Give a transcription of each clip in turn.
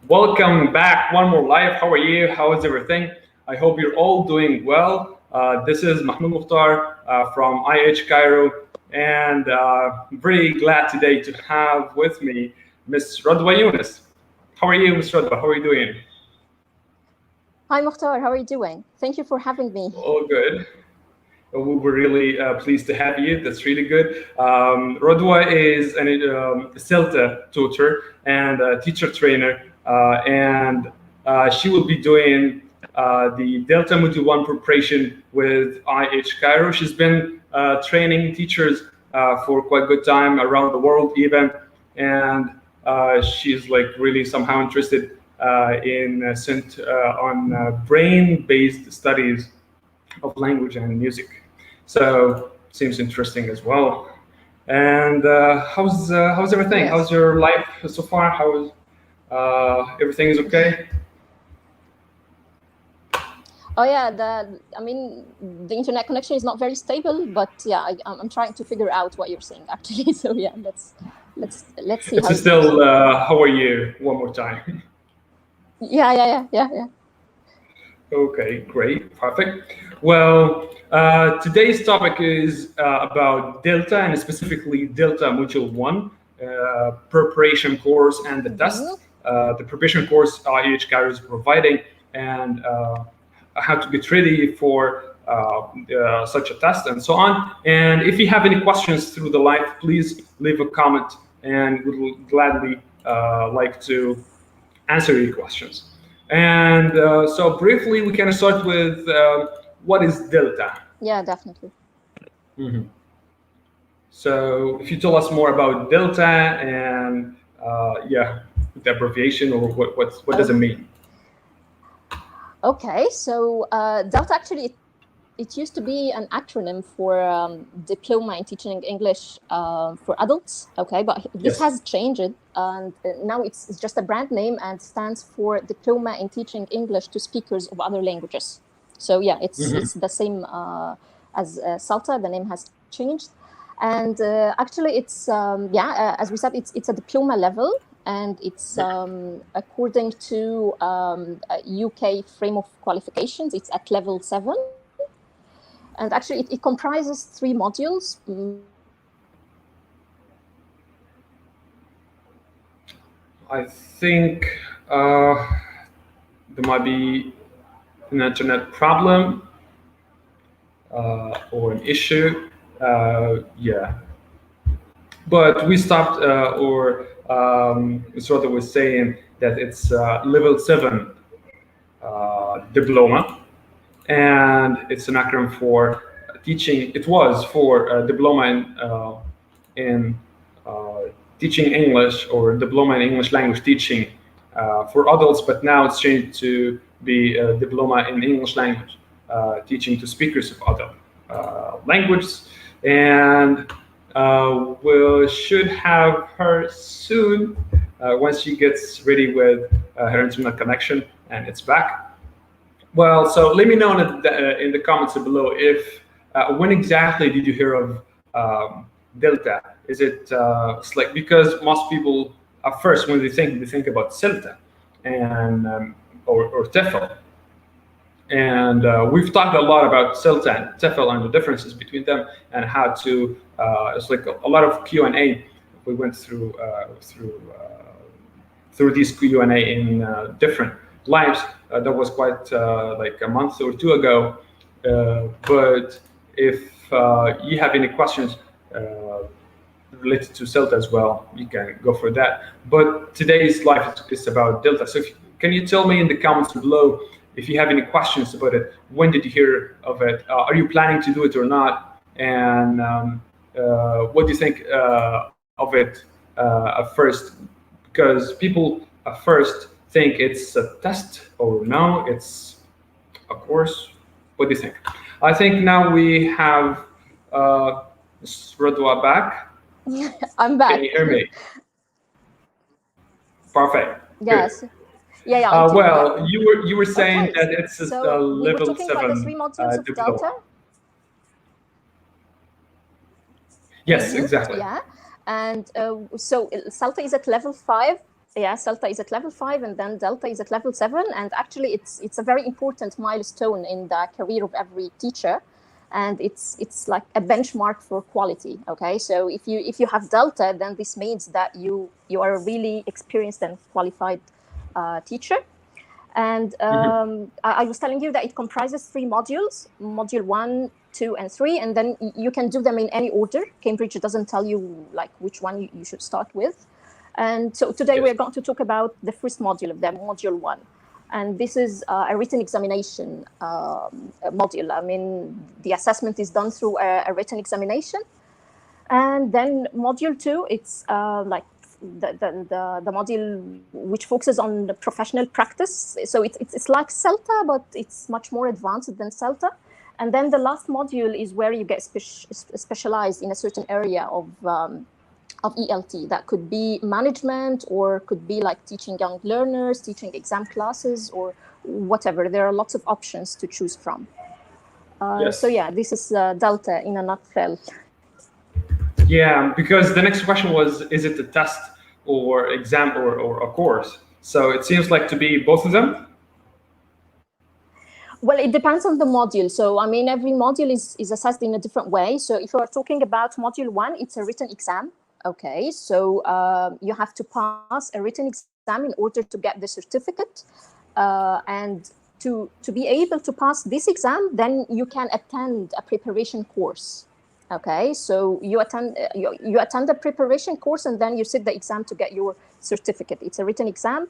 Welcome back, one more live. How are you? How is everything? I hope you're all doing well. This is Mahmoud Mukhtar from IH Cairo, and I'm very glad today to have with me Miss Radwa Younis. How are you, Miss Radwa? How are you doing? Hi, Mukhtar. How are you doing? Thank you for having me. All good. We were really pleased to have you. That's really good. Radwa is a CELTA tutor and a teacher trainer, and she will be doing the Delta Module 1 preparation with IH Cairo. She's been training teachers for quite a good time around the world even, and she's like really somehow interested on brain-based studies of language and music. So seems interesting as well. And how's everything? How's Yes. your life so far? How's everything is okay? Oh yeah. The internet connection is not very stable, but yeah, I'm trying to figure out what you're saying actually. So yeah, let's see how It's it goes. still how are you? One more time. Yeah. Okay, great, perfect. Well, today's topic is about Delta and specifically Delta Module 1 preparation course and the test. The preparation course IH Cairo is providing and how to get ready for such a test and so on. And if you have any questions through the live, please leave a comment and we will gladly like to answer your questions. And so briefly, we can start with what is delta? Yeah, definitely. Mhm. So if you tell us more about delta and yeah, the abbreviation or what does it Okay. mean? Okay. So Delta actually it used to be an acronym for diploma in teaching English for adults. Okay, but this Yes. has changed, and now it's just a brand name and stands for Diploma in Teaching English to Speakers of Other Languages. So yeah, it's the same as SALTA. The name has changed, and actually it's as we said, it's a diploma level. And it's according to a UK frame of qualifications. It's at level 7, and actually it comprises 3 modules. I think uh, there might be an internet problem or an issue. Yeah, but we stopped, or Israta was saying that it's level 7 diploma, and it's an acronym for teaching. It was for diploma in teaching English or diploma in English language teaching for adults, but now it's changed to be a diploma in English language teaching to speakers of other languages. And we should have her soon once she gets ready with her internet connection and it's back. Well, so let me know in the comments below if when exactly did you hear of delta? Is it it's like because most people at first when they think about celta and or TEFL, and we've talked a lot about CELTA and TEFL and the differences between them and how to. It's like a lot of Q&A we went through these Q&A in different lives. That was quite like a month or two ago. But if you have any questions related to CELTA as well, you can go for that. But today's live is about Delta. So can you tell me in the comments below if you have any questions about it? When did you hear of it? Are you planning to do it or not? And what do you think of it at first? Because people at first think it's a test or no, it's a course. What do you think? I think now we have Ms. Radwa back. I'm Can back. you hear me? Perfect. Good. Yes. Yeah, I do. Yeah. Well, you were saying Okay. that it's a So we were level talking about the 7 3 modules of diploma. Delta. Yes, exactly. Yeah. And so SALTA is at level 5. CELTA is at level 5, and then Delta is at level 7. And actually, it's a very important milestone in the career of every teacher, and it's like a benchmark for quality. Okay, so if you have Delta, then this means that you are a really experienced and qualified teacher. And I was telling you that it comprises 3 modules: module 1, 2, and 3, and then you can do them in any order. Cambridge doesn't tell you like which one you should start with. And so today we're going to talk about the first module of them, module 1. And this is a written examination module. I mean, the assessment is done through a written examination. And then module 2, it's like the module which focuses on the professional practice. So it's like CELTA, but it's much more advanced than CELTA. And then the last module is where you get specialized in a certain area of ELT. That could be management, or could be like teaching young learners, teaching exam classes, or whatever. There are lots of options to choose from. So yeah, this is Delta in a nutshell. Yeah, because the next question was, is it a test or exam or a course? So it seems like to be both of them. Well, it depends on the module. So, I mean, every module is assessed in a different way. So if you are talking about module 1, it's a written exam. Okay, so you have to pass a written exam in order to get the certificate. And to be able to pass this exam, then you can attend a preparation course. Okay, so you attend a preparation course, and then you sit the exam to get your certificate. It's a written exam.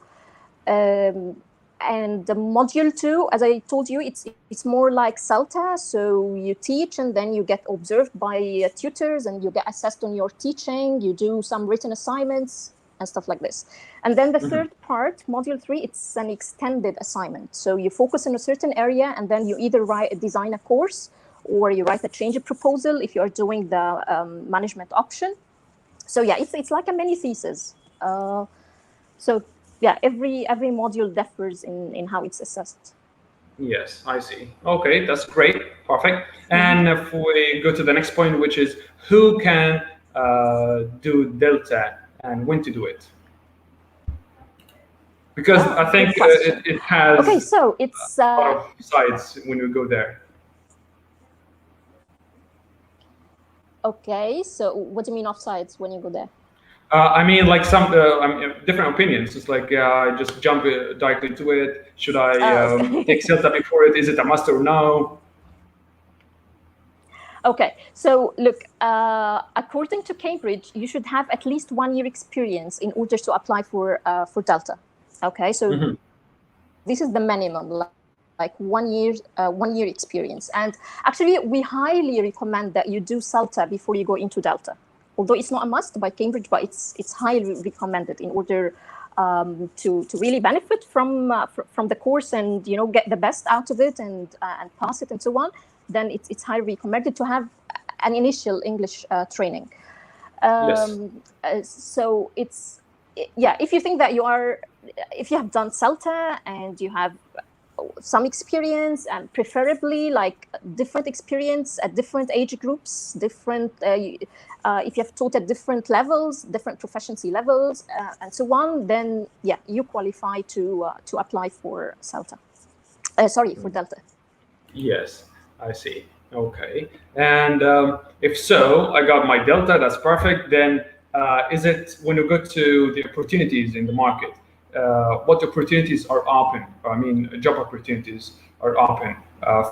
And the module 2, as I told you, it's more like CELTA. So you teach, and then you get observed by tutors, and you get assessed on your teaching. You do some written assignments and stuff like this. And then the third part, module 3, it's an extended assignment. So you focus on a certain area, and then you either design a course, or you write a change proposal if you are doing the management option. So yeah, it's like a mini thesis. So yeah, every module differs in how it's assessed. Yes, I see. Okay, that's great. Perfect. And if we go to the next point, which is who can do Delta and when to do it? Because I think it has okay, so it's a lot of sides when we go there. Okay, so what do you mean offsides when you go there? I mean, like some different opinions. It's like just jump directly to it. Should I take CELTA before it? Is it a must or no? Okay, so look, according to Cambridge, you should have at least 1 year experience in order to apply for Delta. Okay, so this is the minimum, like 1 year experience. And actually, we highly recommend that you do CELTA before you go into Delta. Although it's not a must by Cambridge, but it's highly recommended in order to really benefit from the course and get the best out of it and pass it and so on. Then it's highly recommended to have an initial English training. So if you think that if you have done CELTA and you have some experience, and preferably like different experience at different age groups, different if you have taught at different levels, different proficiency levels, and so on, then yeah, you qualify to apply for CELTA. For Delta. Yes, I see. Okay, and if so, I got my Delta. That's perfect. Then is it when you go to the opportunities in the market? What opportunities are open? I mean, job opportunities are open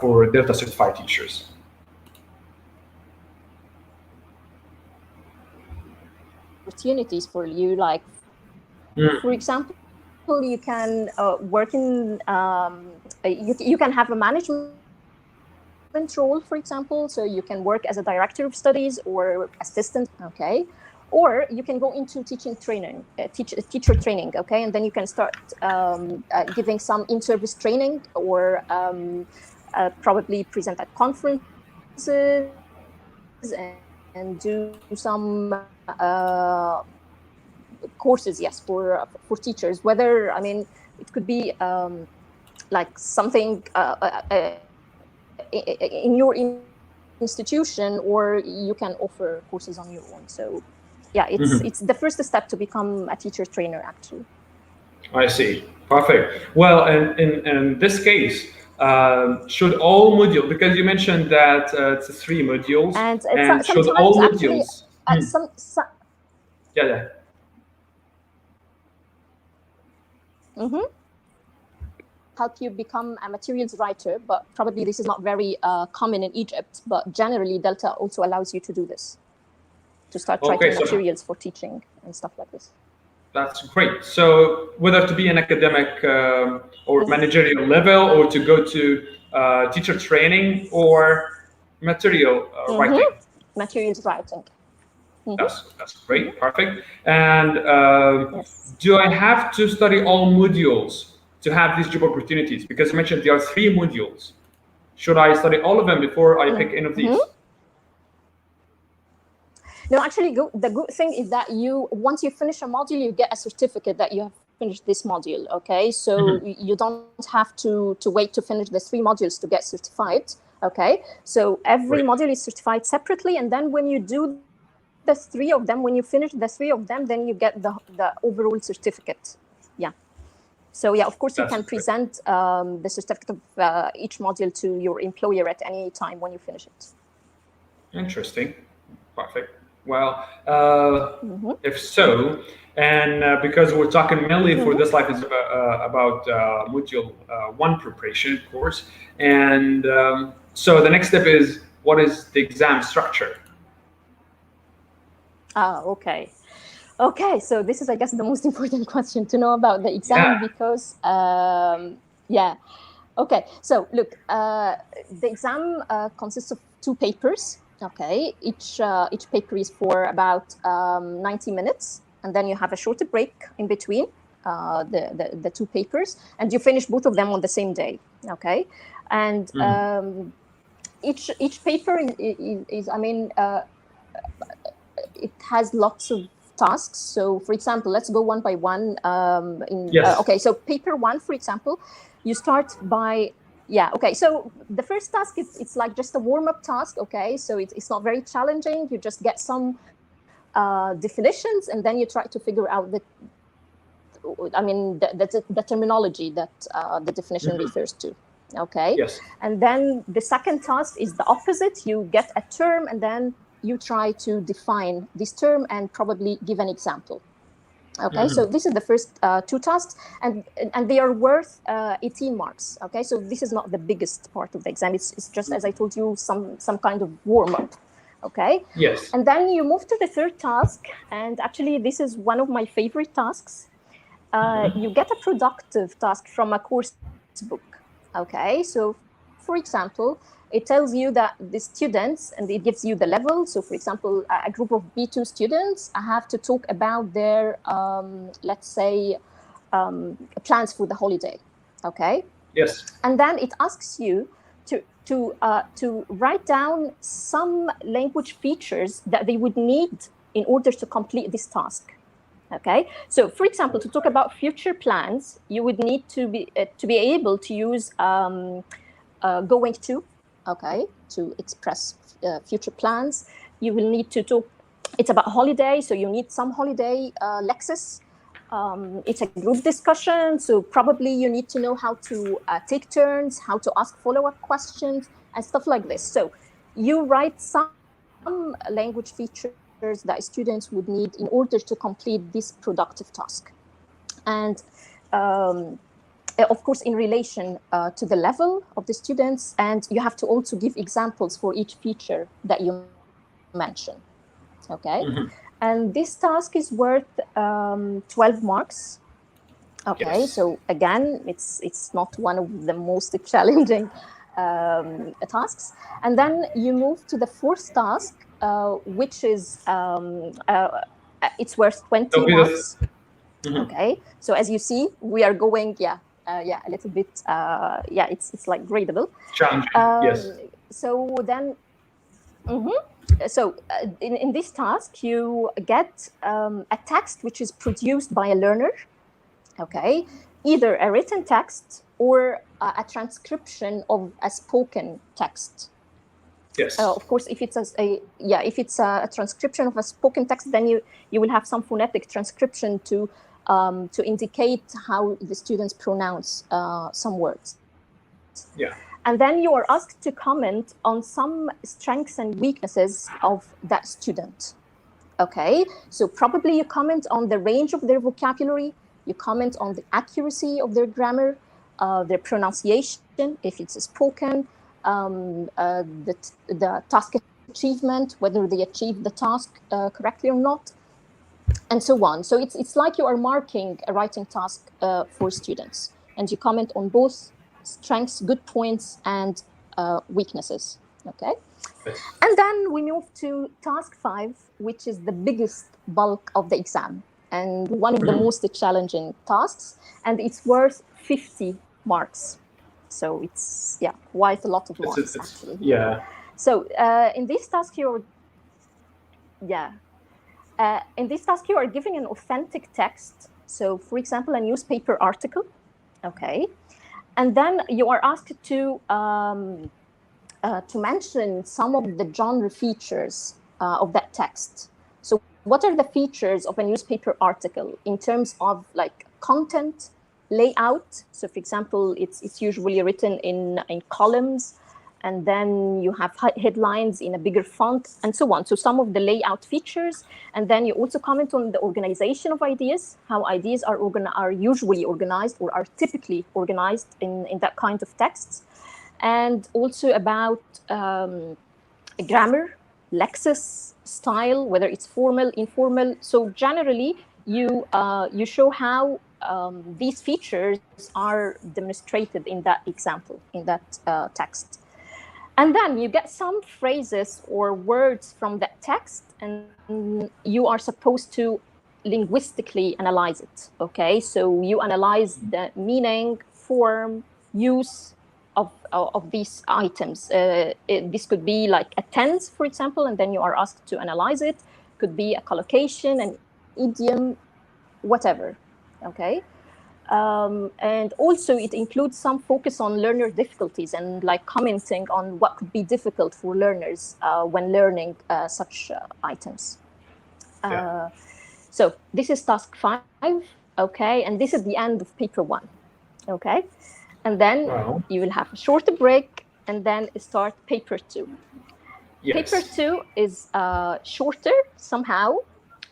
for Delta certified teachers. Opportunities for you, like for example, you can work in you can have a management role, for example. So you can work as a director of studies or assistant. Okay. Or you can go into teaching training, teacher training, okay? And then you can start giving some in-service training, or probably present at conferences and do some courses, yes, for teachers. Whether, I mean, it could be like something in your institution, or you can offer courses on your own. So yeah, it's the first step to become a teacher trainer, actually. I see. Perfect. Well, in this case, should all modules, because you mentioned that it's three modules, And and should sometimes all actually, modules, hmm, some yeah, yeah, mhm, help you become a materials writer, but probably this is not very common in Egypt. But generally, Delta also allows you to do this, to start okay, writing so materials for teaching and stuff like this. that's great. So whether to be an academic or managerial level, or to go to teacher training or material Mm-hmm. writing. Materials writing. Mm-hmm. That's great, perfect. And Yes. do I have to study all modules to have these job opportunities? Because you mentioned there are three modules. Should I study all of them before I pick any of Mm-hmm. these? No, actually, the good thing is that once you finish a module, you get a certificate that you have finished this module. Okay, so you don't have to wait to finish the three modules to get certified. Okay, so every Great. module is certified separately, and then when you do the three of them, when you finish the three of them, then you get the overall certificate. Yeah. So yeah, of course, you That's can great. present the certificate of each module to your employer at any time when you finish it. Interesting. Perfect. Well, Mm-hmm. if so, and because we're talking mainly for Mm-hmm. this life is about module one preparation, of course, and so the next step is what is the exam structure? Ah, okay. Okay, so this is, I guess, the most important question to know about the exam Yeah. because, yeah. Okay, so look, the exam consists of two papers. Okay, each paper is for about 90 minutes, and then you have a shorter break in between the two papers, and you finish both of them on the same day. Okay, and each paper is I mean, it has lots of tasks. So, for example, let's go one by one. Yes. Okay, so paper one, for example, you start by yeah. Okay, so the first task is it's like just a warm up task. Okay, so it's not very challenging. You just get some definitions, and then you try to figure out the terminology that the definition refers to. Okay, Yes. and then the second task is the opposite. You get a term, and then you try to define this term and probably give an example. Okay, so this is the first two tasks, and they are worth 18 marks. Okay, so this is not the biggest part of the exam. It's just, as I told you, some kind of warm up. Okay, Yes. and then you move to the third task, and actually this is one of my favorite tasks. You get a productive task from a course book. Okay, so for example, it tells you that the students, and it gives you the level. So for example, a group of B2 students have to talk about their, let's say, plans for the holiday. Okay, Yes. and then it asks you to write down some language features that they would need in order to complete this task. Okay, so for example, to talk about future plans, you would need to be able to use going to, okay, to express future plans. You will need to talk. It's about holiday, so you need some holiday lexis. It's a group discussion, so probably you need to know how to take turns, how to ask follow-up questions, and stuff like this. So you write some language features that students would need in order to complete this productive task. And of course, in relation to the level of the students, and you have to also give examples for each feature that you mention. Okay, and this task is worth 12 marks. Okay, Yes. so again, it's not one of the most challenging tasks. And then you move to the fourth task, which is it's worth 20 That'll be the marks. Okay, so as you see, we are going, a little bit, it's like gradable. challenging. Yes. So then, in this task, you get a text which is produced by a learner. Okay, either a written text or a transcription of a spoken text. Yes. Of course, if it's a transcription of a spoken text, then you will have some phonetic transcription to to indicate how the students pronounce some words. Yeah. And then you are asked to comment on some strengths and weaknesses of that student. Okay, so probably you comment on the range of their vocabulary, you comment on the accuracy of their grammar, their pronunciation, if it's spoken, the task achievement, whether they achieve the task correctly or not, and so on. So it's like you are marking a writing task for students, and you comment on both strengths, good points, and weaknesses. Okay. Yes. And then we move to task 5, which is the biggest bulk of the exam and one of the most challenging tasks, and it's worth 50 marks. So it's, yeah, quite a lot of marks, actually. Yeah. So in this task, you are given an authentic text. So, for example, a newspaper article, okay, and then you are asked to mention some of the genre features of that text. So what are the features of a newspaper article in terms of like content, layout? So for example, it's usually written in columns, and then you have headlines in a bigger font and so on. So some of the layout features, and then you also comment on the organization of ideas, how ideas are usually organized or are typically organized in that kind of texts. And also about grammar, lexis, style, whether it's formal, informal. So generally, you show how these features are demonstrated in that example, in that text. And then you get some phrases or words from that text, and you are supposed to linguistically analyze it. Okay, so you analyze the meaning, form, use of these items. This could be like a tense, for example, and then you are asked to analyze it. Could be a collocation, an idiom, whatever. Okay. And also it includes some focus on learner difficulties and like commenting on what could be difficult for learners when learning such items. Yeah. So this is task 5, okay, and this is the end of paper 1, okay, and then you will have a short break and then start paper 2. Yes. Paper 2 is shorter somehow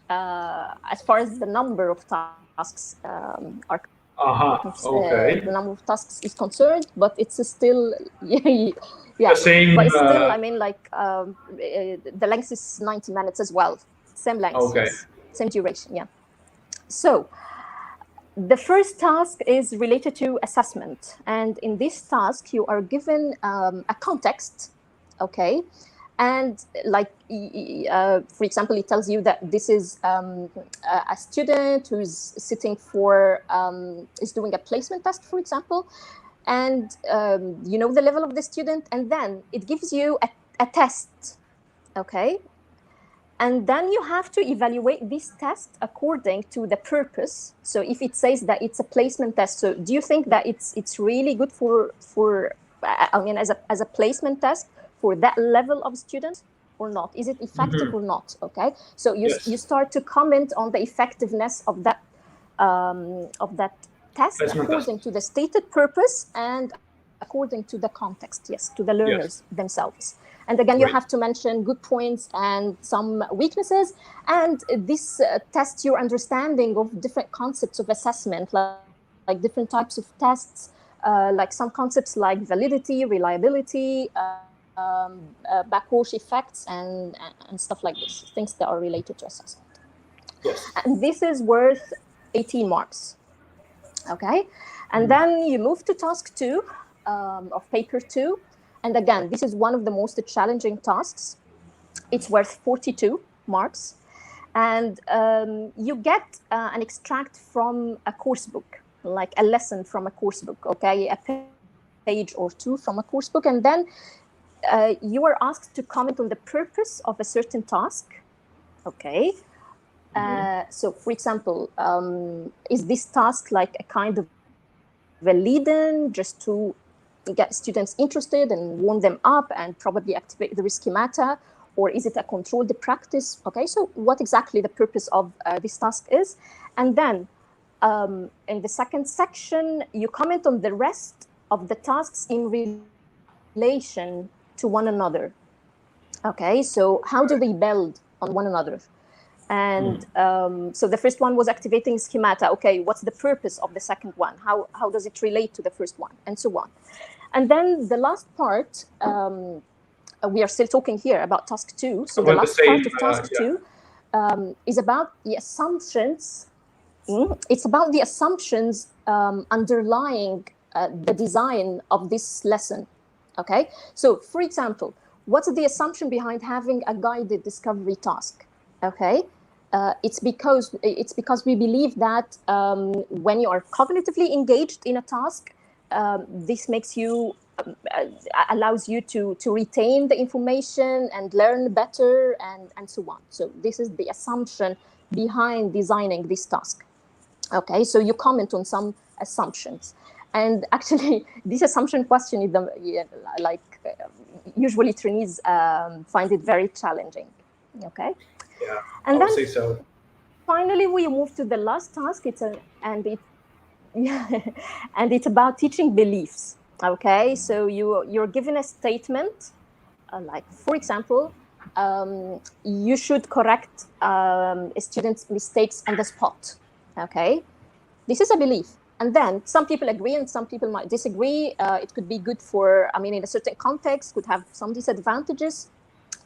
as far as the number of tasks are Okay. the number of tasks is concerned, but it's still yeah, The same. but still, I mean, like the length is 90 minutes as well, same length, Okay. yes, same duration, yeah. So the first task is related to assessment, and in this task you are given a context, okay, and like for example, it tells you that this is a student who's sitting for is doing a placement test, for example, and you know the level of the student, and then it gives you a test, okay, and then you have to evaluate this test according to the purpose. So if it says that it's a placement test, so do you think that it's really good for I mean as a placement test for that level of students or not? Is it effective or not? Okay, so you start to comment on the effectiveness of that test Placement according to the stated purpose and according to the context, yes, to the learners themselves. And again, you have to mention good points and some weaknesses. And this tests your understanding of different concepts of assessment, like different types of tests, like some concepts like validity, reliability, backwash effects, and stuff like this, things that are related to assessment. Yes. And this is worth 18 marks. Okay. And then you move to task 2 of paper 2. And again, this is one of the most challenging tasks. It's worth 42 marks. And you get an extract from a course book, like a lesson from a course book, okay, a page or 2 from a course book. And then you are asked to comment on the purpose of a certain task, okay. So, for example, is this task like a kind of a lead-in just to get students interested and warm them up and probably activate the schemata, or is it a controlled practice? Okay, so what exactly the purpose of this task is, and then in the second section, you comment on the rest of the tasks in relation to one another. Okay, so how do they build on one another? And so the first one was activating schemata. Okay, what's the purpose of the second one? How does it relate to the first one? And so on. And then the last part, we are still talking here about task 2. So the last part of task 2 is about the assumptions. It's about the assumptions underlying the design of this lesson. Okay, so for example, what's the assumption behind having a guided discovery task? Okay, it's because we believe that when you are cognitively engaged in a task, this makes you allows you to retain the information and learn better and so on. So this is the assumption behind designing this task. Okay, so you comment on some assumptions. And actually, this assumption question is usually trainees find it very challenging. Okay. Yeah, and I would say so. Finally, we move to the last task. And it's about teaching beliefs. Okay, so you're given a statement, like for example, you should correct a student's mistakes on the spot. Okay, this is a belief. And then some people agree and some people might disagree. It could be good in a certain context, could have some disadvantages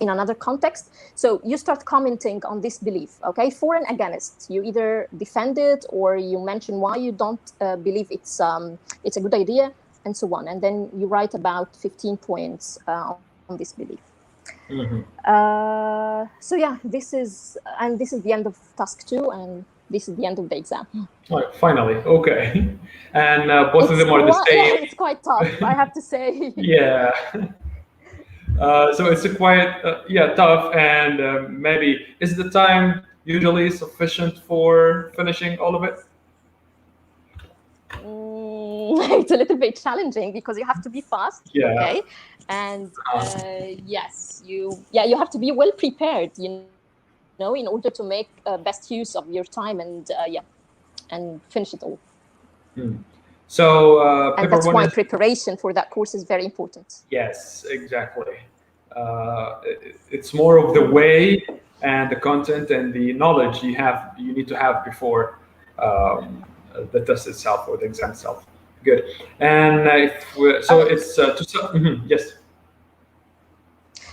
in another context. So you start commenting on this belief, okay, for and against. You either defend it or you mention why you don't believe it's a good idea and so on. And then you write about 15 points on this belief. So yeah, this is the end of task 2, and this is the end of the exam. Oh, finally, okay. And both of them are the same. Yeah, it's quite tough, I have to say. Yeah. So it's quite tough, and maybe is the time usually sufficient for finishing all of it? It's a little bit challenging because you have to be fast. Yeah. Okay, and yes, you have to be well prepared, in order to make best use of your time and finish it all. So and that's why preparation for that course is very important. Yes, exactly. It's more of the way and the content and the knowledge you need to have before the test itself or the exam itself. Good. And yes.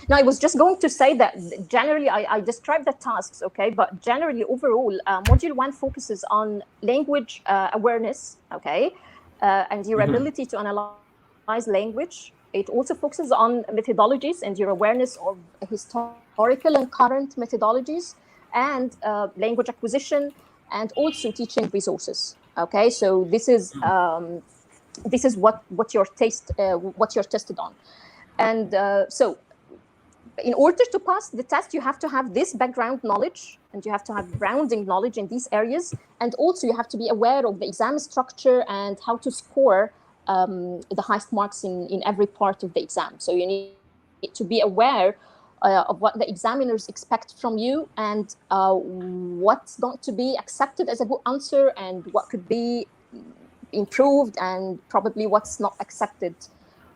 No, I was just going to say that generally I described the tasks, okay, but generally overall, Module 1 focuses on language awareness, okay, and your ability to analyze language. It also focuses on methodologies and your awareness of historical and current methodologies, and language acquisition, and also teaching resources. Okay, so this is what you're tested on, and so in order to pass the test, you have to have this background knowledge, and you have to have grounding knowledge in these areas, and also you have to be aware of the exam structure and how to score the highest marks in every part of the exam. So you need to be aware of what the examiners expect from you, and what's going to be accepted as a good answer, and what could be improved, and probably what's not accepted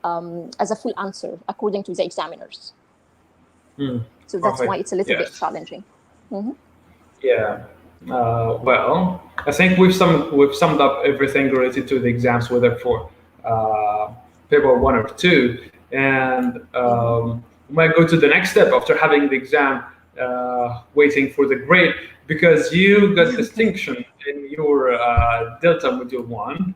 as a full answer according to the examiners. So that's why it's a little bit challenging. Yeah. Well, I think we've summed up everything related to the exams, whether for paper 1 or 2, and we might go to the next step after having the exam, waiting for the grade, because you got distinction in your Delta Module 1.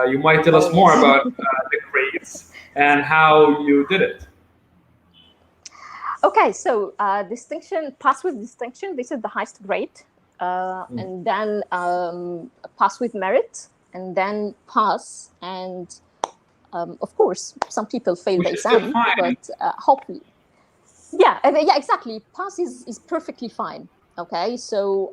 You might tell us more about the grades and how you did it. Okay, so distinction, pass with distinction, this is the highest grade, and then pass with merit, and then pass, and of course, some people fail the exam, but hopefully, yeah, exactly, pass is perfectly fine. Okay, so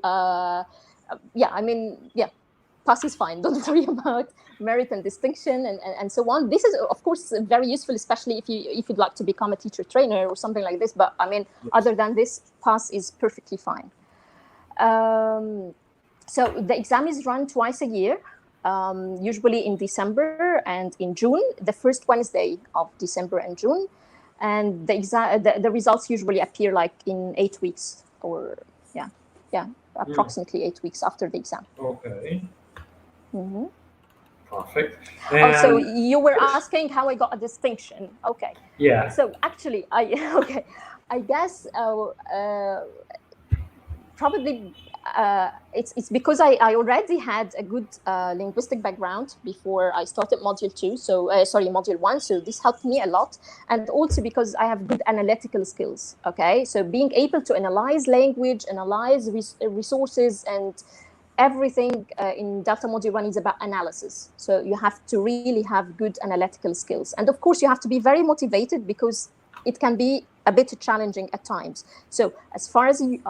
pass is fine. Don't worry about merit and distinction and so on. This is, of course, very useful, especially if you'd like to become a teacher trainer or something like this. But other than this, pass is perfectly fine. So the exam is run twice a year, usually in December and in June, the first Wednesday of December and June. And the results usually appear like in 8 weeks, or approximately 8 weeks after the exam. Okay. Mm-hmm. Perfect. Oh, so And you were asking how I got a distinction. Okay. yeah. So actually, I guess probably it's because I already had a good linguistic background before I started module 2. So module 1. So this helped me a lot, and also because I have good analytical skills. Okay, so being able to analyze language, analyze resources, and everything in Delta Module 1 is about analysis. So you have to really have good analytical skills. And of course, you have to be very motivated because it can be a bit challenging at times. So as far as you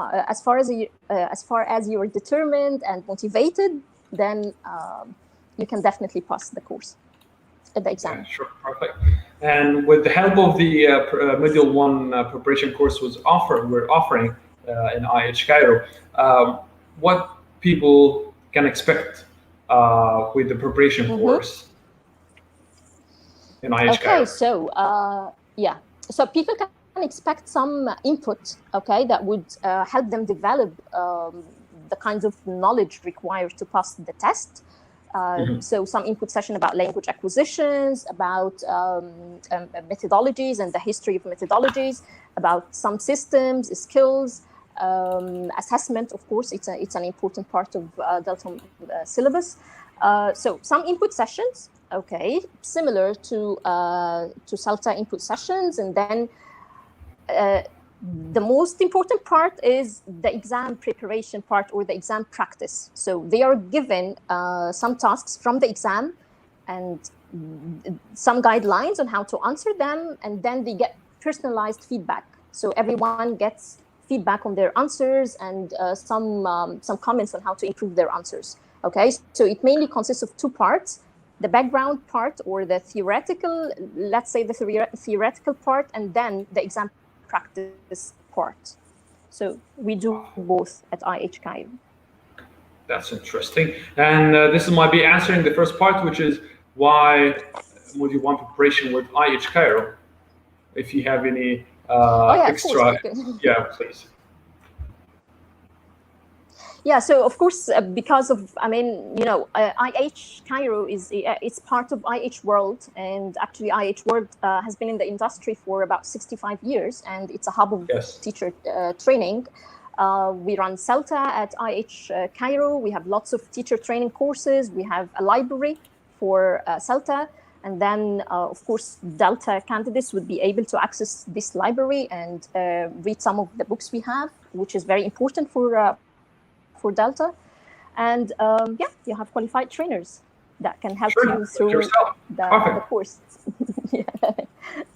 are determined and motivated, then you can definitely pass the course, the exam. Yeah, sure, perfect. And with the help of the Module 1 preparation course we're offering in IH Cairo, what people can expect with the preparation course in IH Cairo? Okay, so so people can expect some input, okay, that would help them develop the kinds of knowledge required to pass the test. So some input session about language acquisitions, about methodologies and the history of methodologies, about some systems, skills, assessment. Of course, it's an important part of Delta syllabus. So some input sessions, okay, similar to CELTA input sessions, and then the most important part is the exam preparation part, or the exam practice. So they are given some tasks from the exam and some guidelines on how to answer them, and then they get personalized feedback. So everyone gets feedback on their answers and some comments on how to improve their answers. Okay, so it mainly consists of 2 parts: the background part, or the theoretical, let's say the theoretical part, and then the exam practice part. So we do both at IH Cairo. That's interesting. And this might be answering the first part, which is why Module 1 preparation with IH Cairo. If you have any extra, yeah, please. Yeah, so of course, because of, IH Cairo it's part of IH World, and actually IH World has been in the industry for about 65 years, and it's a hub of teacher training. We run CELTA at IH Cairo. We have lots of teacher training courses. We have a library for CELTA. And then, of course, Delta candidates would be able to access this library and read some of the books we have, which is very important for Delta. And you have qualified trainers that can help you through the course.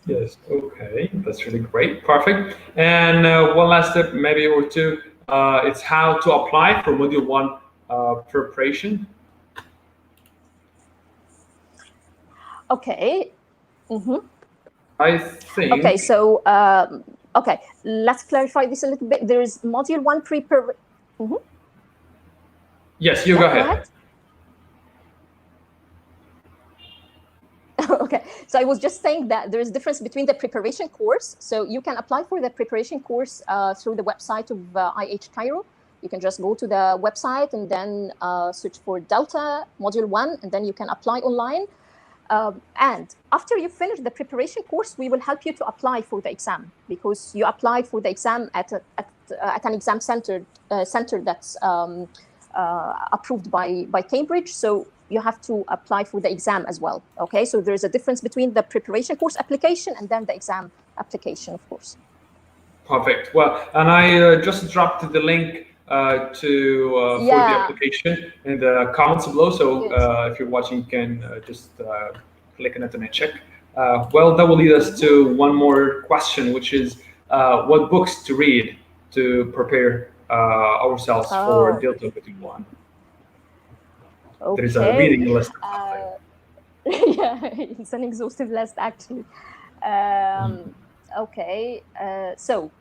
Yes, okay, that's really great, perfect. And one last step, maybe or two, it's how to apply for Module 1 preparation. Okay. I think. Okay, so let's clarify this a little bit. There is Module 1 preparation. Yes, you go ahead. Okay, so I was just saying that there is a difference between the preparation course. So you can apply for the preparation course through the website of IH Cairo. You can just go to the website and then search for Delta Module 1, and then you can apply online. And after you finish the preparation course, we will help you to apply for the exam, because you apply for the exam at an exam center that's approved by Cambridge. So you have to apply for the exam as well. Okay, so there's a difference between the preparation course application and then the exam application, of course. Perfect. Well, and I just dropped the link for the application in the comments below. So if you're watching, you can just click on it and check. Well, that will lead us to one more question, which is what books to read to prepare ourselves for Delta Module 1. Okay. There is a reading list. Yeah, it's an exhaustive list, actually. Okay, so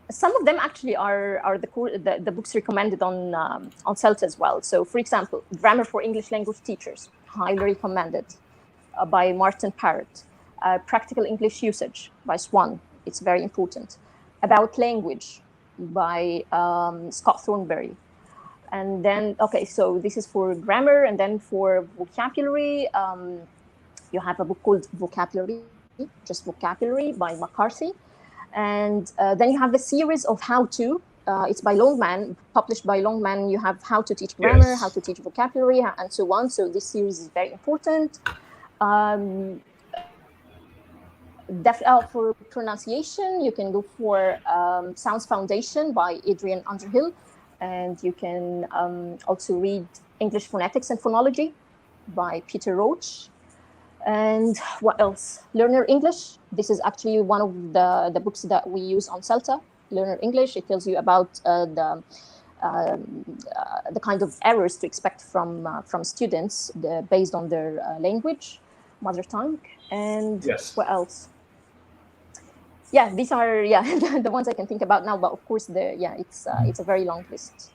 some of them actually are the books recommended on CELTA as well. So, for example, Grammar for English Language Teachers, highly recommended, by Martin Parrott. Practical English Usage by Swan, it's very important. About Language by Scott Thornberry. And then, okay, so this is for grammar, and then for vocabulary, you have a book called Vocabulary, just Vocabulary by McCarthy. And then you have the series of how-to. It's by Longman, published by Longman. You have How to Teach Grammar, Yes. How to Teach Vocabulary, and so on. So this series is very important. For pronunciation, you can go for Sounds Foundation by Adrian Underhill. And you can also read English Phonetics and Phonology by Peter Roach. And what else? Learner English. This is actually one of the books that we use on CELTA. Learner English. It tells you about the kind of errors to expect from students based on their language, mother tongue. And Yes. what else? Yeah, these are the ones I can think about now. But of course, it's a very long list.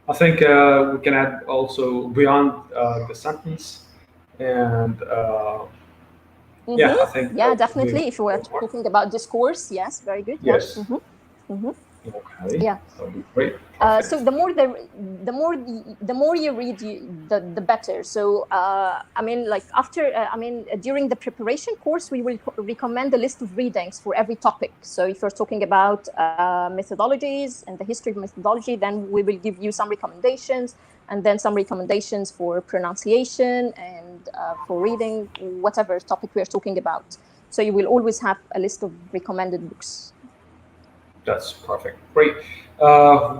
I think we can add also Beyond the Sentence, and I think definitely. If you were talking about discourse, yes, very good. Yes. Yeah. Okay. Yeah. That would be great. So the more you read, the better. So I mean, like during the preparation course, we will recommend a list of readings for every topic. So if you're talking about methodologies and the history of methodology, then we will give you some recommendations, and then some recommendations for pronunciation and for reading whatever topic we are talking about. So you will always have a list of recommended books. That's perfect. Great. I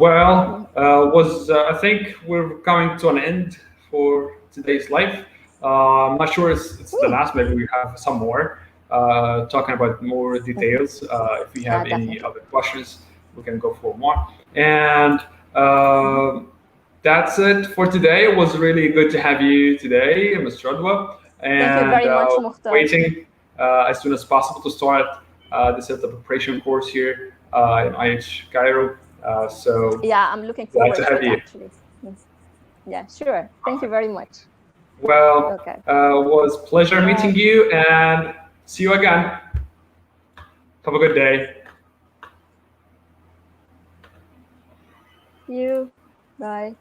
think we're coming to an end for today's live. I'm not sure it's the last. Maybe we have some more talking about more details. If we have any other questions, we can go for more. And that's it for today. It was really good to have you today, Ms. Radwa. And thank you very much, Mukhtar. Waiting as soon as possible to start the CELTA preparation course here in IH Cairo. So yeah, I'm looking forward to have you. Actually. Yeah, sure. Thank you very much. Well, was pleasure meeting you, and see you again. Have a good day. You. Bye.